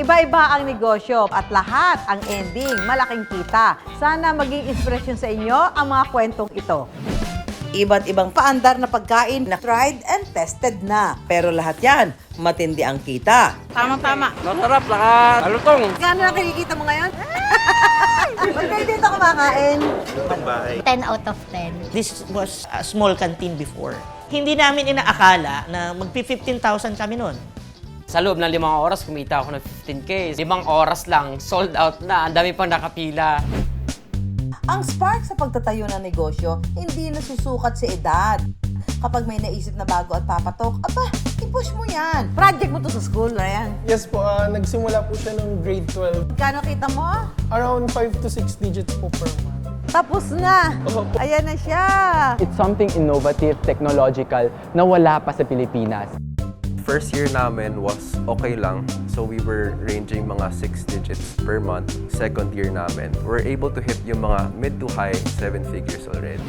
Iba-iba ang negosyo at lahat ang ending, malaking kita. Sana maging inspirasyon sa inyo ang mga kwentong ito. Iba't ibang paandar na pagkain na tried and tested na. Pero lahat yan, matindi ang kita. Tama-tama. Masarap, nakakalutong. Gano'n na kinikita mo ngayon? Ba't kayo dito kumakain? 10 out of 10. This was a small canteen before. Hindi namin inaakala na magpi-15,000 kami noon. Sa loob ng 5 oras, kumita ako ng 15K. 5 oras lang, sold out na. Ang dami pang nakapila. Ang spark sa pagtatayo ng negosyo, hindi nasusukat sa edad. Kapag may naisip na bago at papatok, aba, i-push mo yan. Project mo to sa school, Ryan. Yes po, nagsimula po siya ng grade 12. Kano kita mo? Around 5 to 6 digits po per month. Tapos na. Ayan na siya. It's something innovative, technological, na wala pa sa Pilipinas. First year namin was okay lang. So we were ranging mga 6 digits per month. Second year namin, we're able to hit yung mga mid to high 7 figures already.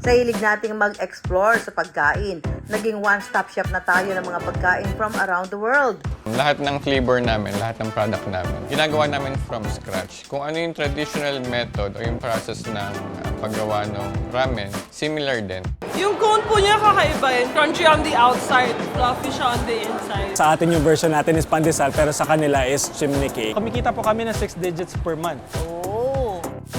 Sa hilig nating mag-explore sa pagkain, naging one-stop shop na tayo ng mga pagkain from around the world. Lahat ng flavor namin, lahat ng product namin, ginagawa namin from scratch. Kung ano yung traditional method o yung process ng paggawa ng ramen, similar din. Yung cone po niya kakaiba yun. Crunchy on the outside, fluffy siya on the inside. Sa atin yung version natin is pandesal, pero sa kanila is chimney cake. Kumikita po kami ng 6 digits per month.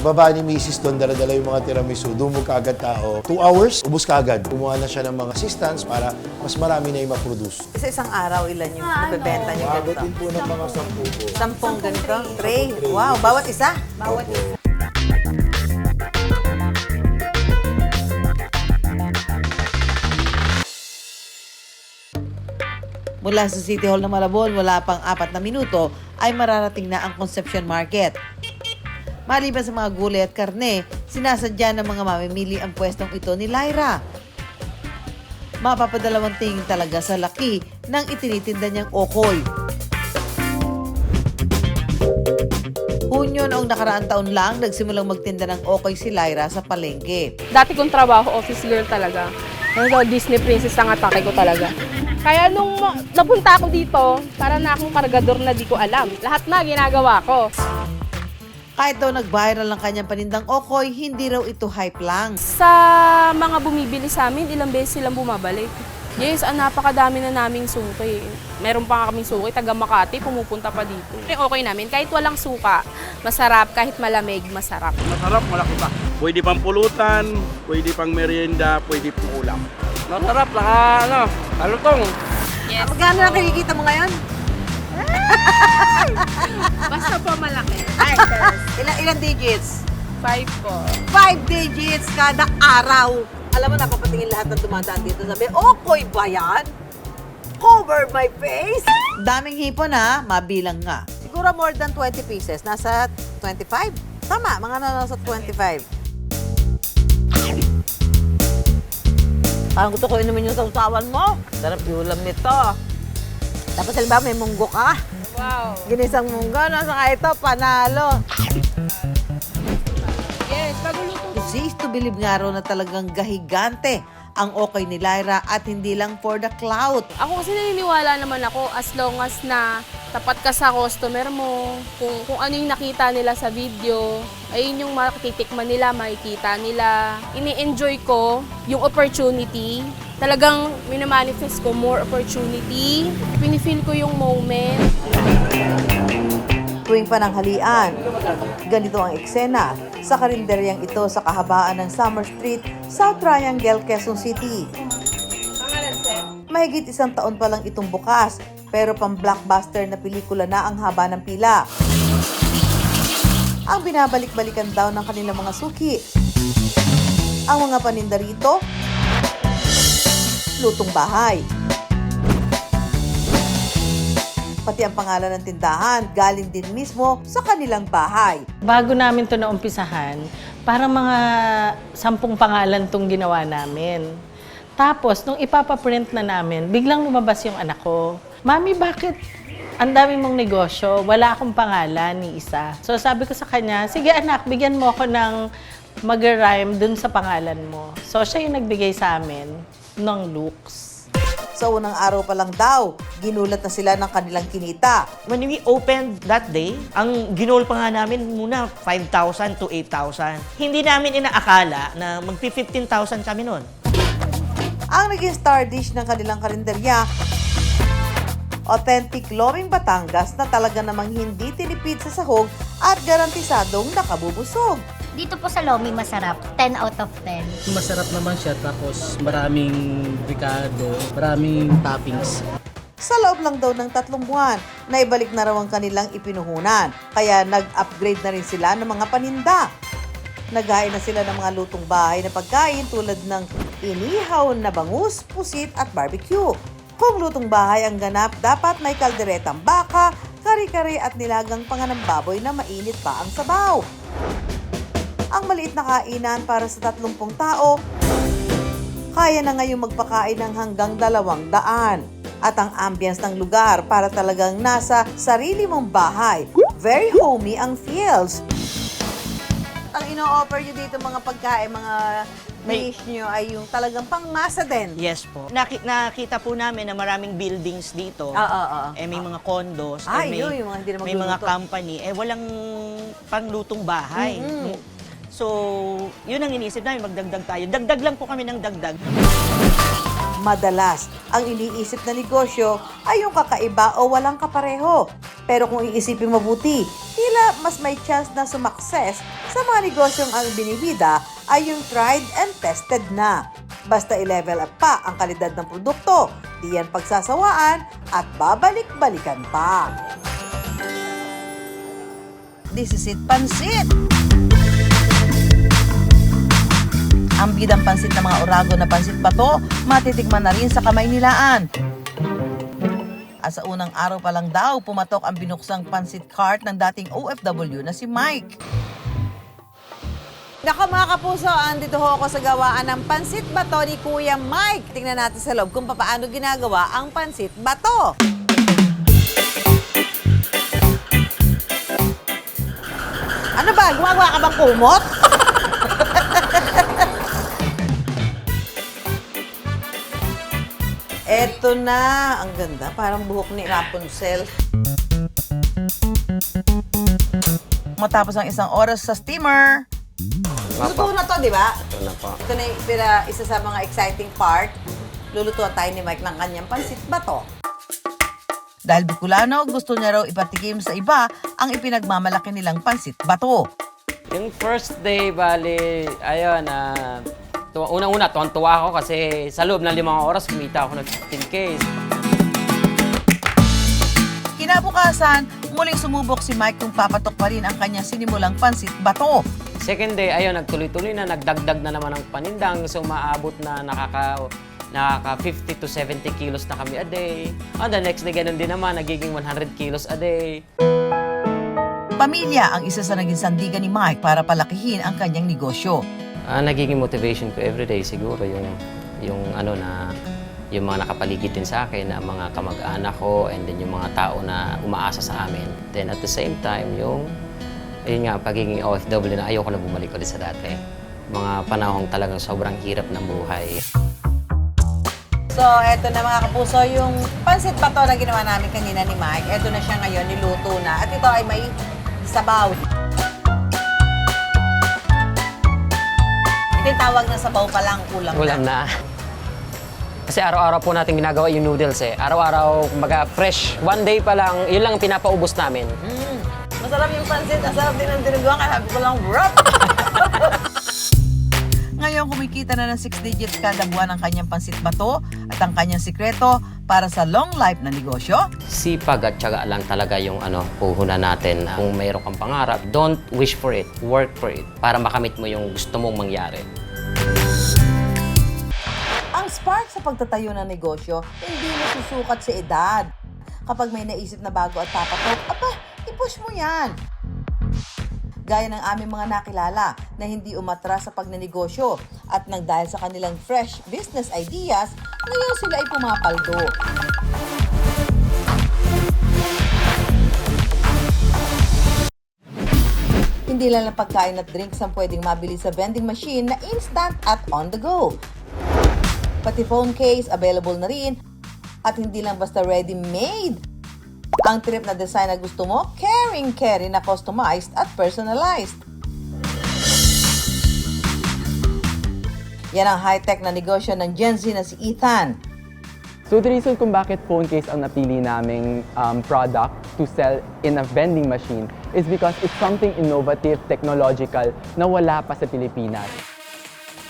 Baba ni Mrs. doon, dala-dala yung mga tiramisu. Dumog kaagad tao. 2 hours, ubus kaagad. Kumuha na siya ng mga assistants para mas marami na yung ma-produce. Isa-isang araw, ilan yung nabibenta niyo ganito? Agotin po ng mga 10 po. 10 ganito? Tray? Wow, bawat isa? Bawat isa. Mula sa City Hall ng Malabon, wala pang 4 na minuto, ay mararating na ang Concepcion Market. Maliban sa mga gulay at karne, sinasadya ng mga mamimili ang pwestong ito ni Lyra. Mapapadalawang tingin talaga sa laki ng itinitinda niyang okoy. Hunyo noong nakaraang taon lang, nagsimulang magtinda ng okoy si Lyra sa palengke. Dati kong trabaho, office girl talaga. Ano, Disney princess ang atake ko talaga. Kaya nung napunta ako dito, para na akong kargador na di ko alam. Lahat na ginagawa ko. Kahit daw nag-viral ang kanyang panindang okoy, hindi raw ito hype lang. Sa mga bumibili sa amin, ilang beses silang bumabalik. Yes, napakadami na naming suki. Meron pa nga kaming suki, taga Makati, pumupunta pa dito. Okay namin, kahit walang suka, masarap, kahit malamig, masarap. Masarap, malaki pa. Pwede pang pulutan, pwede pang merienda, pwede pang ulam. Masarap, nakakalutong. Yes. Magkano na kinikita mo ngayon? Basta po malaki. Ilang digits? 5 po. 5 digits kada araw. Alam mo, napapatingin lahat ng dumadaan dito. Sabi, okoy ba yan? Cover my face? Daming hipon ha, mabilang nga. Siguro more than 20 pieces. Nasa 25? Tama, mga nasa 25. Parang gusto ko inumin yung sausawan mo. Sarap yung ulam nito. Tapos halimbawa may munggo ka. Wow. Ginisang munggo, no? Saka ito, panalo. Yes, paguluto. Is to believe nga raw na talagang gahigante ang okay ni Lyra at hindi lang for the clout. Ako kasi naniniwala naman ako as long as na tapat ka sa customer mo, kung ano yung nakita nila sa video, ayun yung makititikman nila, makikita nila. Ini-enjoy ko yung opportunity. Talagang minamanifest ko more opportunity. Pinifeel ko yung moment. Tuwing pananghalian, ganito ang eksena sa karinderyang ito sa kahabaan ng Summer Street, South Triangle, Quezon City. Mahigit 1 taon pa lang itong bukas, pero pang-blockbuster na pelikula na ang haba ng pila. Ang binabalik-balikan daw ng kanilang mga suki. Ang mga paninda rito, lutong bahay. Pati ang pangalan ng tindahan galing din mismo sa kanilang bahay. Bago namin to naumpisahan, parang mga 10 pangalan tong ginawa namin. Tapos, nung ipapaprint na namin, biglang lumabas yung anak ko. Mami, bakit ang dami mong negosyo? Wala akong pangalan ni isa. So sabi ko sa kanya, sige anak, bigyan mo ako ng mag-rhyme dun sa pangalan mo. So siya yung nagbigay sa amin ng looks. Sa unang araw pa lang daw, ginulat na sila ng kanilang kinita. When we opened that day, ang ginol pa nga namin muna 5,000 to 8,000. Hindi namin inaakala na magpi-15,000 kami noon. Ang naging star dish ng kanilang karinderya, authentic Loming Batangas na talaga namang hindi tinipid sa sahog at garantisadong nakabubusog. Dito po sa Lomi, masarap. 10 out of 10. Masarap naman siya, tapos maraming ricado, maraming toppings. Sa loob lang daw ng 3 buwan, naibalik na raw ang kanilang ipinuhunan. Kaya nag-upgrade na rin sila ng mga paninda. Naghain na sila ng mga lutong bahay na pagkain tulad ng inihaw na bangus, pusit at barbecue. Kung lutong bahay ang ganap, dapat may kalderetang baka, kari-kari at nilagang panganang baboy na mainit pa ang sabaw. Ang maliit na kainan para sa 30 tao, kaya na ngayong magpakain ng hanggang 200. At ang ambience ng lugar para talagang nasa sarili mong bahay. Very homey ang feels. Ang ino-offer nyo dito mga pagkain, mga dish nyo ay yung talagang pangmasa din. Yes po. Nakita po namin na maraming buildings dito. May mga condos. Yun, yung mga hindi na may mga magluluto. company. Walang panglutong bahay. So, yun ang iniisip namin, magdagdag tayo. Dagdag lang po kami ng dagdag. Madalas, ang iniisip na negosyo ay yung kakaiba o walang kapareho. Pero kung iisipin mabuti, tila mas may chance na sumakses sa mga negosyong ang binibida ay yung tried and tested na. Basta i-level up pa ang kalidad ng produkto, di yan pagsasawaan at babalik-balikan pa. This is it, Pansit! Ang bidang pansit ng mga Orago na pansit bato, matitikman na rin sa Kamay Nilaan. At sa unang araw pa lang daw, pumatok ang binuksang pansit cart ng dating OFW na si Mike. Nako mga kapuso, andito ho ako sa gawaan ng pansit bato ni Kuya Mike. Tingnan natin sa loob kung paano ginagawa ang pansit bato. Ano ba? Gumagawa ka bang kumot? Eto na, ang ganda. Parang buhok ni Rapunzel. Matapos ang 1 oras sa steamer. Luto na to, di ba? Ito na po. Ito na isa sa mga exciting part. Lulutuan tayo ni Mike ng kanyang pansit bato. Dahil Bicolano, gusto niya raw ipatikim sa iba ang ipinagmamalaki nilang pansit bato. Yung first day, bali, ayun, unang-una, tuwan-tuwa ako kasi sa loob ng 5 oras, kumita ako ng 15K. Kinabukasan, muling sumubok si Mike kung papatok pa rin ang kanyang sinimulang pansit bato. Second day, ayun, nagtuloy-tuloy na, nagdagdag na naman ang panindang. So, maabot na nakaka 50 to 70 kilos na kami a day. And the next day, ganun din naman, nagiging 100 kilos a day. Pamilya ang isa sa naging sandigan ni Mike para palakihin ang kanyang negosyo. Nagiging motivation ko everyday siguro yung mga nakapaligid din sa akin, na mga kamag-anak ko, and then yung mga tao na umaasa sa amin. Then at the same time, ayun nga, pagiging OFW na ayoko na bumalik ulit sa dati. Mga panahong talagang sobrang hirap ng buhay. So, eto na mga kapuso, yung pansit bato na ginawa namin kanina ni Mike. Eto na siya ngayon, niluto na. At ito ay may sabaw. Ito yung tawag na sabaw pa lang, kulang na. Kasi araw-araw po natin ginagawa yung noodles eh. Araw-araw, kumbaga fresh. One day pa lang, yun lang ang pinapaubos namin. Masarap yung pansit. Ang sarap din ng dinuguan. Kaya sabi ko lang, rap! Ngayon, kumikita na ng 6 digits kada buwan ang kanyang pansit bato at ang kanyang sikreto para sa long life na negosyo. Sipag at tiyaga lang talaga yung puhunan natin. Kung mayroon kang pangarap, don't wish for it, work for it para makamit mo yung gusto mong mangyari. Ang spark sa pagtatayo ng negosyo, hindi nasusukat sa edad. Kapag may naisip na bago at papatok, i-push mo yan. Gaya ng aming mga nakilala na hindi umatras sa pagnenegosyo at nang dahil sa kanilang fresh business ideas, ngayon sila ay pumapaldo. Hindi lang ang pagkain at drinks ang pwedeng mabili sa vending machine na instant at on the go. Pati phone case, available na rin At hindi lang basta ready-made ang trip na design na gusto mo, caring-carry na customized at personalized. Yan ang high-tech na negosyo ng Gen Z na si Ethan. So the reason kung bakit phone case ang napili naming product to sell in a vending machine is because it's something innovative, technological na wala pa sa Pilipinas.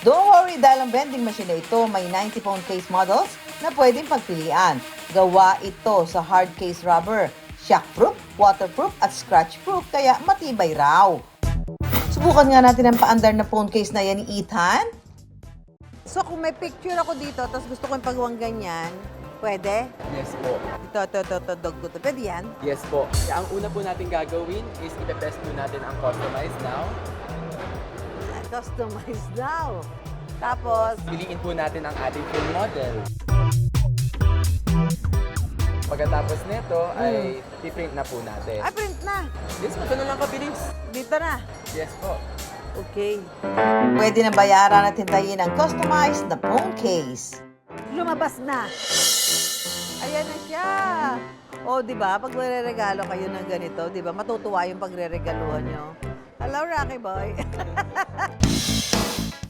Don't worry dahil ang vending machine na ito may 90 phone case models na pwedeng pagpilian. Gawa ito sa hard case rubber, shockproof, waterproof at scratchproof kaya matibay raw. Subukan nga natin ang paandar na phone case na yan ni Ethan. So kung may picture ako dito tapos gusto ko yung pagawang ganyan, pwede? Yes po. Ito. Pwede yan? Yes po. Ang una po natin gagawin is i-test po natin ang customize now. Customize now. Tapos, Piliin po natin ang ating full model. Pagkatapos nito ay i-print na po natin. ay print na. Yes po, ganun lang kabilis. Dito na. Yes po. Okay. Pwede na bayaran at hintayin ang customized na phone case. Lumabas na. Ayan na siya. O, di ba? Pag magre-regalo kayo ng ganito, di ba? Matutuwa yung pagre-regaluhan nyo. Hello, Rocky Boy.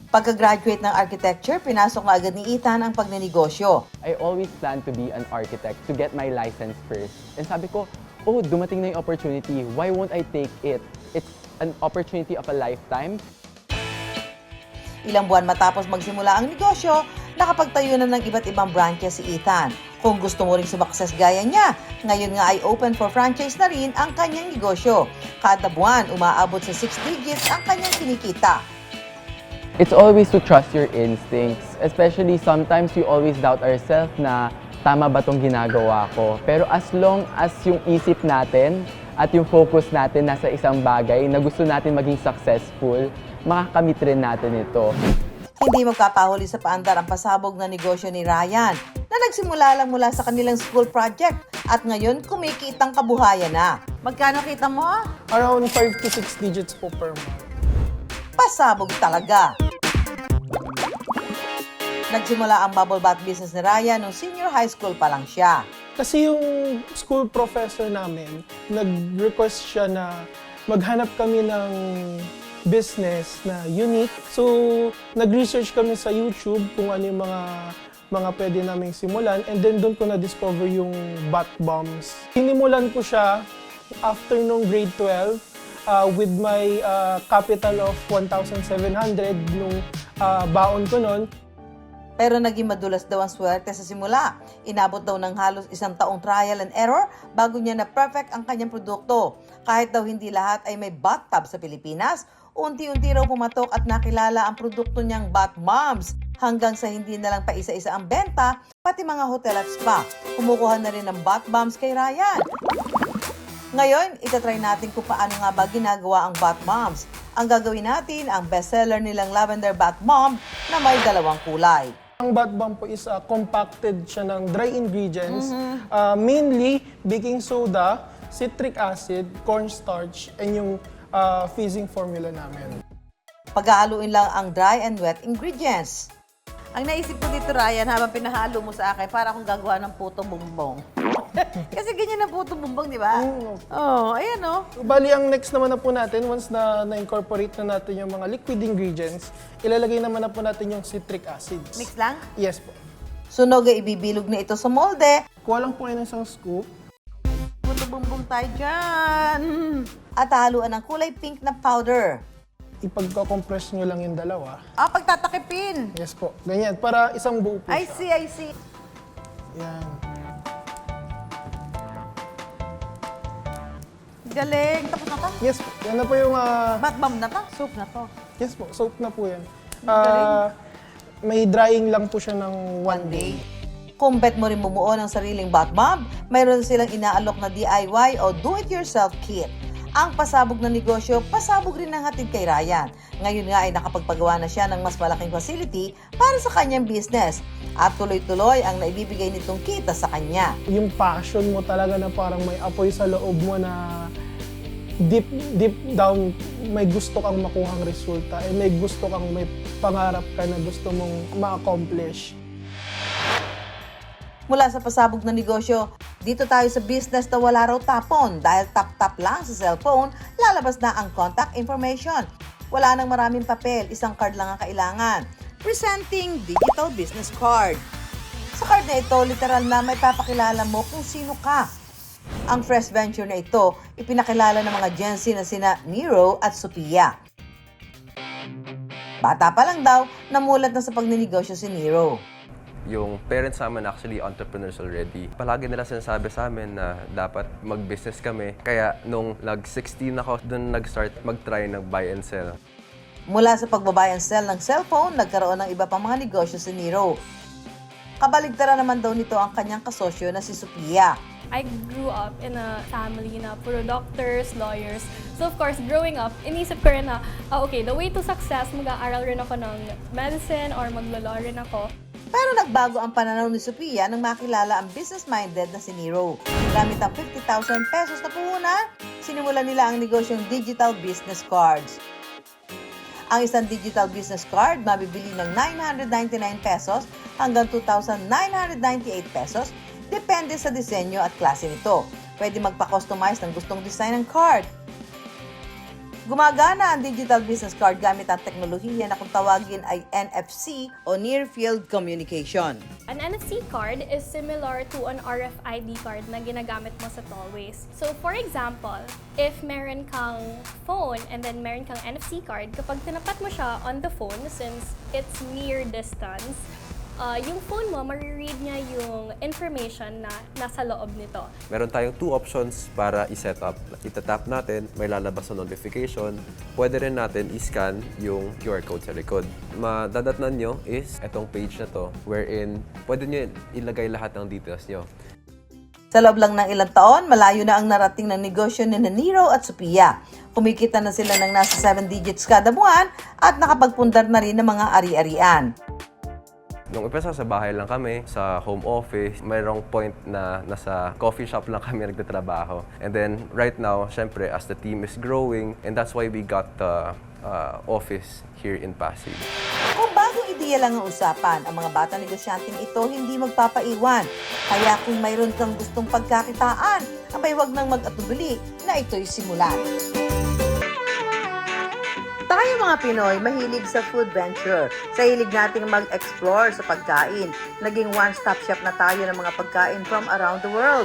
Pagka-graduate ng architecture, pinasok na agad ni Ethan ang pagnenegosyo. I always plan to be an architect to get my license first. And sabi ko, oh, dumating na yung opportunity. Why won't I take it? It's an opportunity of a lifetime. Ilang buwan matapos magsimula ang negosyo, nakapagtayo na ng iba't ibang branches si Ethan. Kung gusto mo ring sumakses gaya niya, ngayon nga ay open for franchise na rin ang kanyang negosyo. Kada buwan, umaabot sa 6 digits ang kanyang kinikita. It's always to trust your instincts. Especially sometimes we always doubt ourselves na tama ba tong ginagawa ko. Pero as long as yung isip natin at yung focus natin nasa isang bagay na gusto natin maging successful, makakamit rin natin ito. Hindi magpapahuli sa paandar ang pasabog na negosyo ni Ryan na nagsimula lang mula sa kanilang school project at ngayon kumikitang kabuhayan na. Magkano kita mo? Around 5 to 6 digits po per month. Pasabog talaga. Nagsimula ang bubble bath business ni Ryan nung senior high school pa lang siya. Kasi yung school professor namin, nag-request siya na maghanap kami ng business na unique. So, nag-research kami sa YouTube kung ano yung mga pwede naming simulan. And then doon ko na-discover yung bath bombs. Sinimulan ko siya after nung grade 12 with my capital of 1,700 nung baon ko noon. Pero naging madulas daw ang swerte sa simula. Inabot daw ng halos 1 taong trial and error bago niya na perfect ang kanyang produkto. Kahit daw hindi lahat ay may bathtub sa Pilipinas, unti-unti raw pumatok at nakilala ang produkto niyang bath moms. Hanggang sa hindi na lang pa isa-isa ang benta, pati mga hotel at spa. Kumukuha na rin ng bath bombs kay Ryan. Ngayon, itatry natin kung paano nga ba ginagawa ang bath bombs. Ang gagawin natin, ang bestseller nilang lavender bath bomb na may 2 kulay. Ang bath bomb po is compacted siya ng dry ingredients, mainly baking soda, citric acid, cornstarch, and yung fizzing formula namin. Paghahaluin lang ang dry and wet ingredients. Ang naisip ko dito, Ryan, habang pinahalo mo sa akin, para akong gagawa ng puto bumbong. Kasi ganyan ang puto bumbong, di ba? Oh, ayan oh. Bali, ang next naman na po natin, once na-incorporate na natin yung mga liquid ingredients, ilalagay naman na po natin yung citric acids. Mix lang? Yes po. Sunog ay ibibilog na ito sa molde. Kuha lang po kayo ng isang scoop. Puto bumbong tayo dyan. At haluan ng kulay pink na powder. Ipagka-compress nyo lang yung dalawa. Pagtatakipin. Yes po. Ganyan. Para isang buo po I siya. see. Yan. Galing. Tapos na to? Yes po. Yan na po yung... Bath bomb na to? Soup na to? Yes po. Soap na po yan. Galing. May drying lang po siya ng 1 day. Kung bet mo rin bumuo ng sariling bath bomb, mayroon silang inaalok na DIY o do-it-yourself kit. Ang pasabog na negosyo, pasabog rin ng hatid kay Ryan. Ngayon nga ay nakapagpagawa na siya ng mas malaking facility para sa kanyang business. At tuloy-tuloy ang naibibigay nitong kita sa kanya. Yung passion mo talaga na parang may apoy sa loob mo na deep down may gusto kang makuhang resulta. Eh may gusto kang, may pangarap ka na gusto mong ma-accomplish. Mula sa pasabog na negosyo, dito tayo sa business na wala raw tapon dahil tap-tap lang sa cellphone, lalabas na ang contact information. Wala nang maraming papel, isang card lang ang kailangan. Presenting digital business card. Sa card na ito, literal na may papakilala mo kung sino ka. Ang fresh venture na ito, ipinakilala ng mga Gen Z na sina Nero at Sophia. Bata pa lang daw, namulat na sa pagninegosyo si Nero. Yung parents namin actually entrepreneurs already. Palagi nila sinasabi sa amin na dapat mag-business kami. Kaya nung nag-16 ako, doon nag-start mag-try ng buy and sell. Mula sa pagbabuy and sell ng cellphone, nagkaroon ng iba pang mga negosyo si Nero. Kabaligtaran naman daw nito ang kanyang kasosyo na si Sophia. I grew up in a family na puro doctors, lawyers. So of course, growing up, inisip ko rin na, okay, the way to success, mag-aaral rin ako ng medicine or maglo-law rin ako. Pero nagbago ang pananaw ni Sophia nang makilala ang business-minded na si Nero. Gamit ang 50,000 pesos na puhunan, sinimulan nila ang negosyong digital business cards. Ang isang digital business card mabibili ng 999 pesos hanggang 2,998 pesos, depende sa disenyo at klase nito. Pwede magpa-customize ng gustong design ng card. Gumagana ang digital business card gamit ang teknolohiya na kung tawagin ay NFC o Near Field Communication. An NFC card is similar to an RFID card na ginagamit mo sa tollways. So for example, if meron kang phone and then meron kang NFC card, kapag tinapat mo siya on the phone, since it's near distance, yung phone mo, mariread niya yung information na nasa loob nito. Meron tayong 2 options para i-set up. Itatap natin, may lalabas na notification. Pwede rin natin i-scan yung QR code sa likod. Madadatnan nyo is itong page na to, wherein pwede nyo ilagay lahat ng details nyo. Sa loob lang ng ilang taon, malayo na ang narating ng negosyo ni Nero at Sophia. Kumikita na sila ng nasa 7 digits kada buwan at nakapagpundar na rin ng mga ari-arian. Nung umpisa sa bahay lang kami, sa home office, mayroong point na nasa coffee shop lang kami nagtatrabaho. And then right now, syempre, as the team is growing, and that's why we got the office here in Pasig. Kung bagong ideya lang ang usapan, ang mga batang negosyanteng ito hindi magpapaiwan. Kaya kung mayroon kang gustong pagkakitaan, abay wag nang mag-atubili na ito'y simulan. Tayo mga Pinoy, mahilig sa food venture. Sa hilig nating mag-explore sa pagkain, naging one-stop shop na tayo ng mga pagkain from around the world.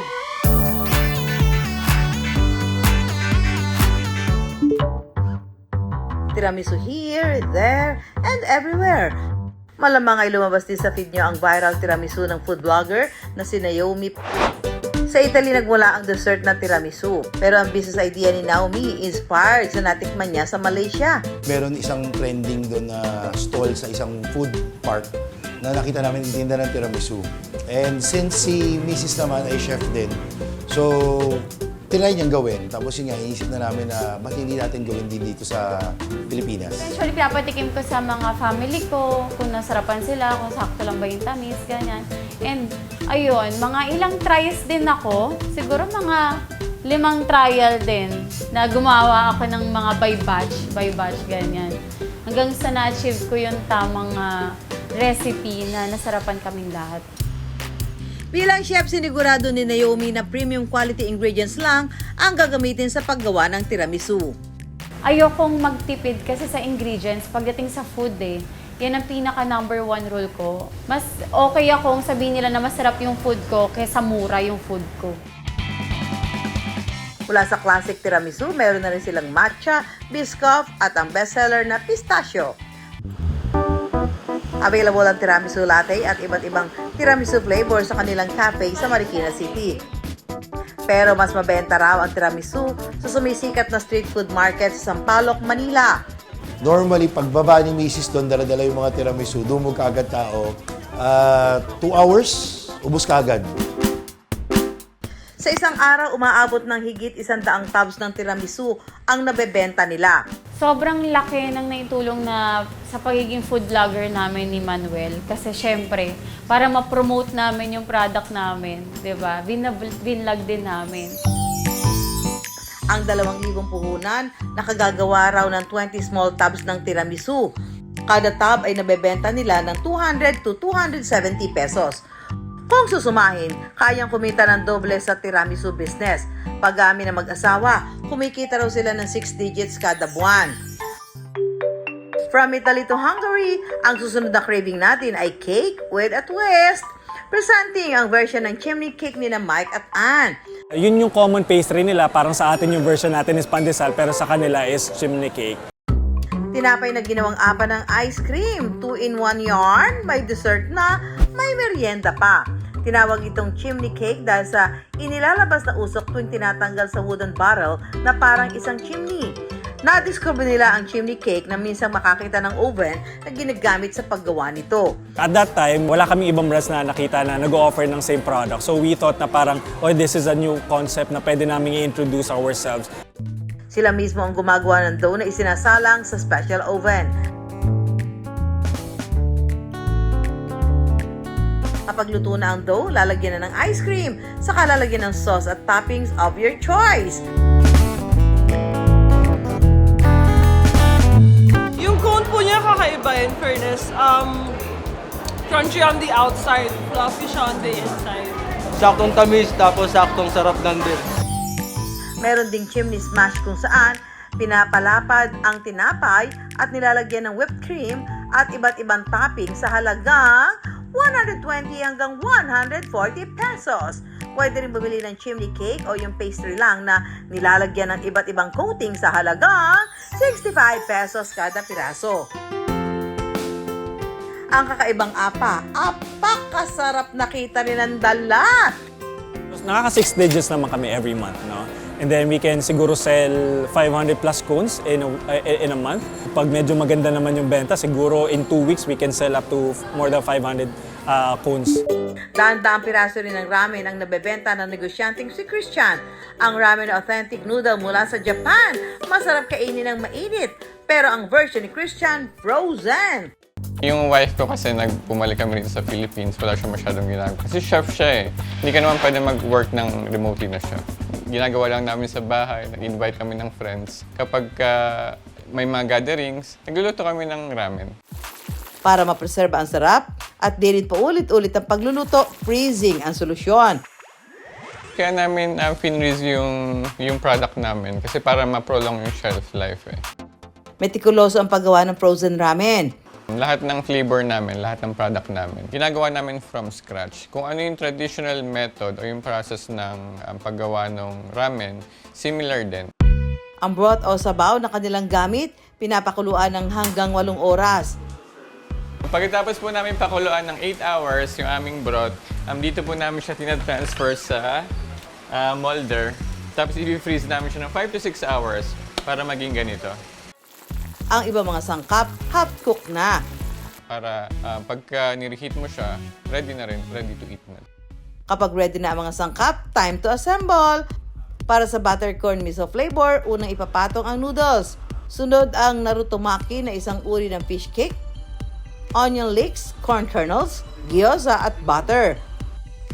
Tiramisu here, there, and everywhere. Malamang ay lumabas din sa feed nyo ang viral tiramisu ng food vlogger na si Naomi. Sa Italy nagmula ang dessert na tiramisu. Pero ang business idea ni Naomi inspired sa natikman niya sa Malaysia. Meron isang trending doon na stall sa isang food park na nakita namin yung tinda ng tiramisu. And since si Mrs. naman ay chef din, so tinry niyang gawin. Tapos yun nga, inisip na namin na bakit hindi natin gawin din dito sa Pilipinas. Actually, pinapatikim ko sa mga family ko, kung nasarapan sila, kung sakto lang ba yung tamis, ganyan. And ayun, mga ilang tries din ako. Siguro mga 5 trial din na gumawa ako ng mga by batch, ganyan. Hanggang sa na-achieve ko yung tamang recipe na nasarapan kaming lahat. Bilang chef, sinigurado ni Naomi na premium quality ingredients lang ang gagamitin sa paggawa ng tiramisu. Ayokong magtipid kasi sa ingredients pagdating sa food Yan ang pinaka number 1 rule ko. Mas okay akong sabihin nila na masarap yung food ko kaysa mura yung food ko. Mula sa classic tiramisu, meron na rin silang matcha, biscoff at ang bestseller na pistachio. Available ang tiramisu latte at iba't ibang tiramisu flavor sa kanilang cafe sa Marikina City. Pero mas mabenta raw ang tiramisu sa sumisikat na street food market sa Sampaloc, Manila. Normally, pagbaba ni Mrs. doon, dala-dala yung mga tiramisu, dumog kaagad tao. 2 hours, ubos kaagad. Sa isang araw, umaabot ng higit 100 tubs ng tiramisu ang nabebenta nila. Sobrang laki ng naitulong na sa pagiging food vlogger namin ni Manuel. Kasi syempre, para ma-promote namin yung product namin, di ba? Binlog din namin. Ang 2,000 puhunan, nakagagawa raw ng 20 small tubs ng tiramisu. Kada tub ay nabebenta nila ng 200 to 270 pesos. Kung susumahin, kayang kumita ng doble sa tiramisu business. Pag-amin ng mag-asawa, kumikita raw sila ng 6 digits kada buwan. From Italy to Hungary, ang susunod na craving natin ay cake with a twist. Presenting ang version ng chimney cake ni na Mike at Ann. Yun yung common pastry nila, parang sa atin yung version natin is pandesal, pero sa kanila is chimney cake. Tinapay na ginawang apa ng ice cream, 2-in-1 yarn, may dessert na, may merienda pa. Tinawag itong chimney cake dahil sa inilalabas na usok tuwing tinatanggal sa wooden barrel na parang isang chimney. Na-discover nila ang chimney cake na minsan makakita ng oven na ginagamit sa paggawa nito. At that time, wala kaming ibang brands na nakita na nag-offer ng same product. So we thought na parang, oh, this is a new concept na pwede namin i-introduce ourselves. Sila mismo ang gumagawa ng dough na isinasalang sa special oven. Kapag luto na ang dough, lalagyan na ng ice cream, saka lalagyan ng sauce at toppings of your choice. Yung cone po niya kakaiba in fairness. Crunchy on the outside, fluffy siya on the inside. Saktong tamis, tapos saktong sarap lang din. Meron ding chimney smash kung saan pinapalapad ang tinapay at nilalagyan ng whipped cream at iba't ibang topping sa halagang 120 hanggang 140 pesos. Pwede rin bumili ng chimney cake o yung pastry lang na nilalagyan ng iba't ibang coating sa halagang 65 pesos kada piraso. Ang kakaibang apa, apakasarap nakita rin ng dalat. Nakaka 6 digits naman kami every month, no? And then we can siguro sell 500 plus cones in a month. Pag medyo maganda naman yung benta, siguro in 2 weeks we can sell up to more than 500 cones. Daan-daang piraso rin ng ramen ang nabebenta ng negosyanteng si Christian. Ang ramen na authentic noodle mula sa Japan. Masarap kainin ng mainit. Pero ang version ni Christian, frozen. Yung wife ko kasi pumalik kami rin sa Philippines, wala siya masyadong ginagawa. Kasi chef siya eh. Hindi ka naman pwede mag-work ng remotely na siya. Ginagawa lang namin sa bahay, nag-invite kami ng friends. Kapag may mga gatherings, nagluluto kami ng ramen. Para ma-preserve ang sarap at di rin paulit-ulit ang pagluluto, freezing ang solusyon. Kaya namin finreeze yung product namin kasi para ma-prolong yung shelf life eh. Metikuloso ang paggawa ng frozen ramen. Lahat ng flavor namin, lahat ng product namin, ginagawa namin from scratch. Kung ano yung traditional method o yung process ng paggawa ng ramen, similar din. Ang broth o sabaw na kanilang gamit, pinapakuluan ng hanggang 8 oras. Pagkatapos po namin pakuluan ng 8 hours yung aming broth, dito po namin siya tinatransfer sa molder. Tapos i-freeze namin siya ng 5 to 6 hours para maging ganito. Ang iba mga sangkap, half-cook na. Para pagka nireheat mo siya, ready na rin, ready to eat na. Kapag ready na ang mga sangkap, time to assemble. Para sa buttercorn miso flavor, unang ipapatong ang noodles. Sunod ang narutomaki na isang uri ng fish cake, onion leeks, corn kernels, gyoza at butter.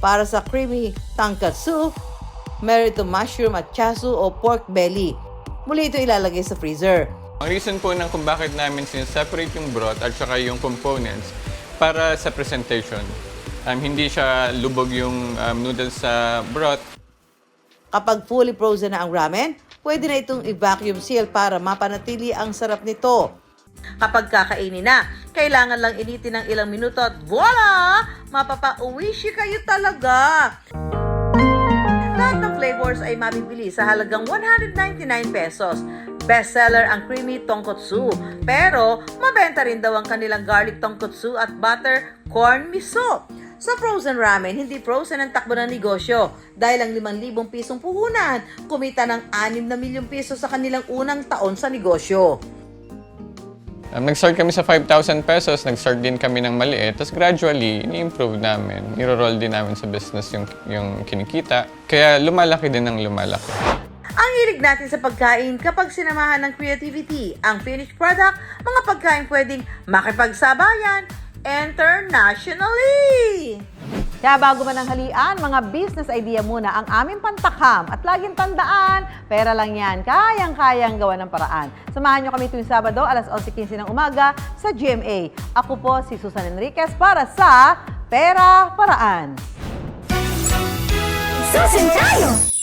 Para sa creamy tonkatsu, merito mushroom at chasu o pork belly. Muli ito ilalagay sa freezer. Ang reason po kung bakit namin sineseparate yung broth at saka yung components para sa presentation. Hindi siya lubog yung noodles sa broth. Kapag fully frozen na ang ramen, pwede na itong i-vacuum seal para mapanatili ang sarap nito. Kapag kakainin na, kailangan lang initin ng ilang minuto at voila! Mapapa-uwishi kayo talaga! Lahat ng flavors ay mabibili sa halagang 199 pesos. Bestseller ang creamy tonkotsu. Pero, mabenta rin daw ang kanilang garlic tonkotsu at butter corn miso. Sa frozen ramen, hindi frozen ang takbo ng negosyo. Dahil ang 5,000 pisong puhunan, kumita ng 6 na milyong piso sa kanilang unang taon sa negosyo. Nag-start kami sa 5,000 pesos, nag-start din kami ng maliit. Tapos gradually, ni-improve namin. Niro-roll din namin sa business yung kinikita. Kaya lumalaki din ng lumalaki. Ang hilig natin sa pagkain kapag sinamahan ng creativity, ang finished product, mga pagkain pwedeng makipagsabayan internationally. Kaya bago man ang halian, mga business idea muna ang aming pantakam. At laging tandaan, pera lang yan, kayang-kayang gawa ng paraan. Samahan nyo kami tuwing Sabado, alas 11:15 ng umaga sa GMA. Ako po si Susan Enriquez para sa Pera Paraan. Susin tayo!